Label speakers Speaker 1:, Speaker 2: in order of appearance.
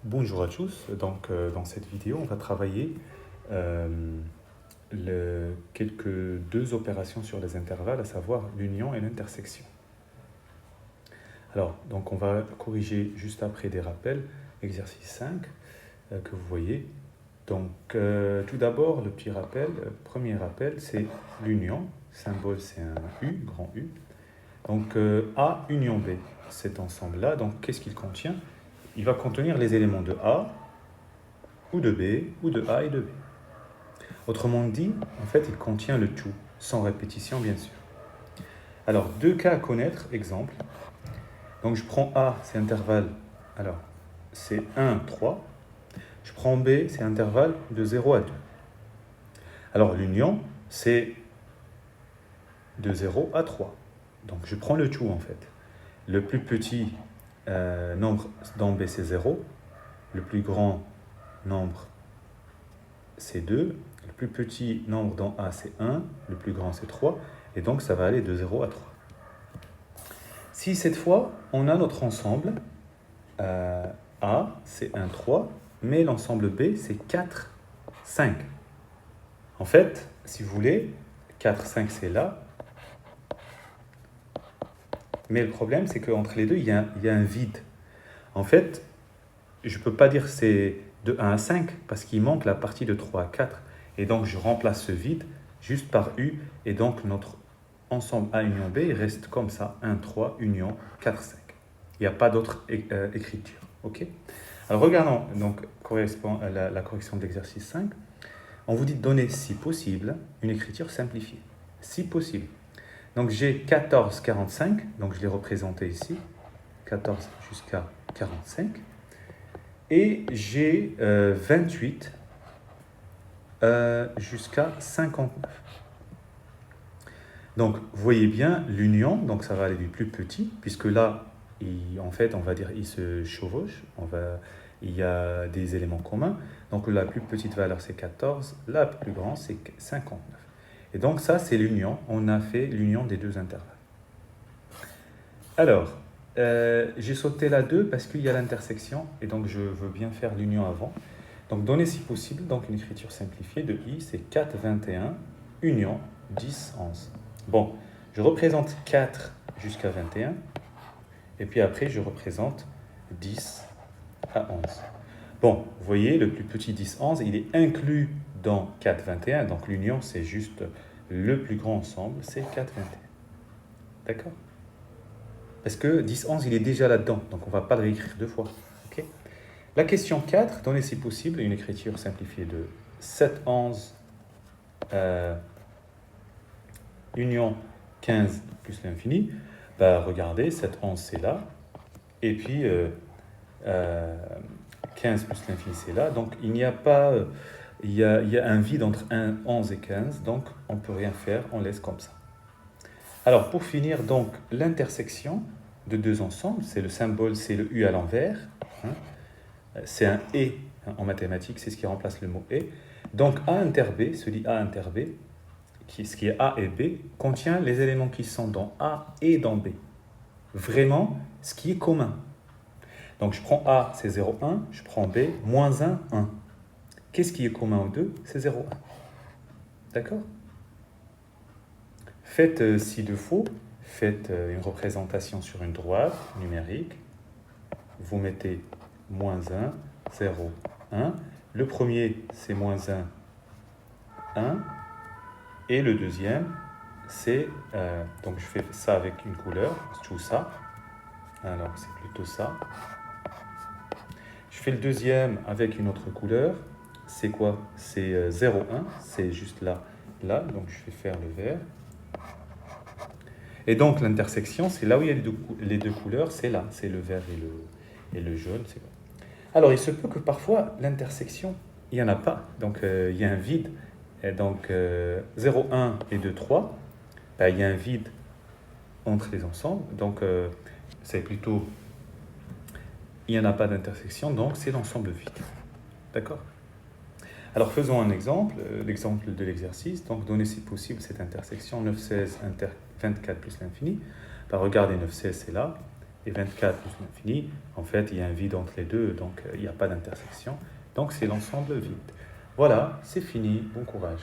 Speaker 1: Bonjour à tous. Donc, dans cette vidéo, on va travailler quelques deux opérations sur les intervalles, à savoir l'union et l'intersection. Alors, donc on va corriger juste après des rappels. Exercice 5 que vous voyez. Donc, tout d'abord, le petit rappel, premier rappel, c'est l'union. Symbole, c'est un U, grand U. Donc, A union B, cet ensemble-là, donc qu'est-ce qu'il contient? Il va contenir les éléments de A, ou de B, ou de A et de B. Autrement dit, en fait, il contient le tout, sans répétition, bien sûr. Alors, deux cas à connaître, exemple. Donc, je prends A, c'est intervalle, alors, c'est 1, 3. Je prends B, c'est intervalle de 0 à 2. Alors, l'union, c'est de 0 à 3. Donc, je prends le tout, en fait. Le plus petit nombre dans B, c'est 0. Le plus grand nombre, c'est 2. Le plus petit nombre dans A, c'est 1. Le plus grand, c'est 3. Et donc, ça va aller de 0 à 3. Si cette fois, on a notre ensemble, A, c'est 1, 3, mais l'ensemble B, c'est 4, 5. En fait, si vous voulez, 4, 5, c'est là. Mais le problème, c'est qu'entre les deux, il y a un vide. En fait, je ne peux pas dire c'est de 1 à 5, parce qu'il manque la partie de 3 à 4. Et donc, je remplace ce vide juste par U. Et donc, notre ensemble A union B, il reste comme ça, 1, 3, union, 4, 5. Il n'y a pas d'autre écriture. Ok. Alors, regardons donc, la correction de l'exercice 5. On vous dit de donner, si possible, une écriture simplifiée. Si possible. Donc, j'ai 14, 45. Donc, je l'ai représenté ici. 14 jusqu'à 45. Et j'ai 28 jusqu'à 59. Donc, vous voyez bien l'union, donc ça va aller du plus petit, puisque là, en fait, on va dire, il se chevauche, il y a des éléments communs. Donc, la plus petite valeur, c'est 14, la plus grande, c'est 59. Et donc, ça, c'est l'union. On a fait l'union des deux intervalles. Alors, j'ai sauté la 2 parce qu'il y a l'intersection, et donc je veux bien faire l'union avant. Donc, donner si possible, donc une écriture simplifiée de I, c'est 4, 21, union, 10, 11. Bon, je représente 4 jusqu'à 21, et puis après, je représente 10 à 11. Bon, vous voyez, le plus petit 10, 11, il est inclus dans 4, 21, donc l'union, c'est juste le plus grand ensemble, c'est 4, 21. D'accord? Parce que 10, 11, il est déjà là-dedans, donc on ne va pas le réécrire deux fois. Okay. La question 4, donnez si possible une écriture simplifiée de 7, 11, union 15 plus l'infini. Bah, regardez, 7, 11, c'est là. Et puis 15 plus l'infini, c'est là. Donc il n'y a pas... il y a un vide entre 1, 11 et 15, donc on ne peut rien faire, on laisse comme ça. Alors, pour finir, donc, l'intersection de deux ensembles, c'est le symbole, c'est le U à l'envers. Hein. C'est un « et » en mathématiques, c'est ce qui remplace le mot « et ». Donc, A inter B, celui A inter B, ce qui est A et B, contient les éléments qui sont dans A et dans B. Vraiment, ce qui est commun. Donc, je prends A, c'est 0, 1. Je prends B, moins 1, 1. Qu'est-ce qui est commun aux deux? C'est 0, 1. D'accord? Faites ci-de faux, faites une représentation sur une droite numérique. Vous mettez moins 1, 0, 1. Le premier, c'est moins 1, 1. Et le deuxième, c'est... donc, je fais ça avec une couleur, tout ça. Alors, c'est plutôt ça. Je fais le deuxième avec une autre couleur. C'est quoi? C'est 0, 1. C'est juste là, là. Donc, je vais faire le vert. Et donc, l'intersection, c'est là où il y a les deux couleurs, c'est là, c'est le vert et le jaune. Alors, il se peut que parfois, l'intersection, il n'y en a pas. Donc, il y a un vide. Et donc, 0, 1 et 2, 3, ben, il y a un vide entre les ensembles. Donc, c'est plutôt, il n'y en a pas d'intersection, donc c'est l'ensemble vide. D'accord? Alors, faisons un exemple, l'exemple de l'exercice. Donc, donnez si possible cette intersection 9, 16, 24 plus l'infini. Ben, regardez, 9, 16, c'est là. et 24 plus l'infini, en fait, il y a un vide entre les deux, donc il n'y a pas d'intersection. Donc, c'est l'ensemble vide. Voilà, c'est fini. Bon courage.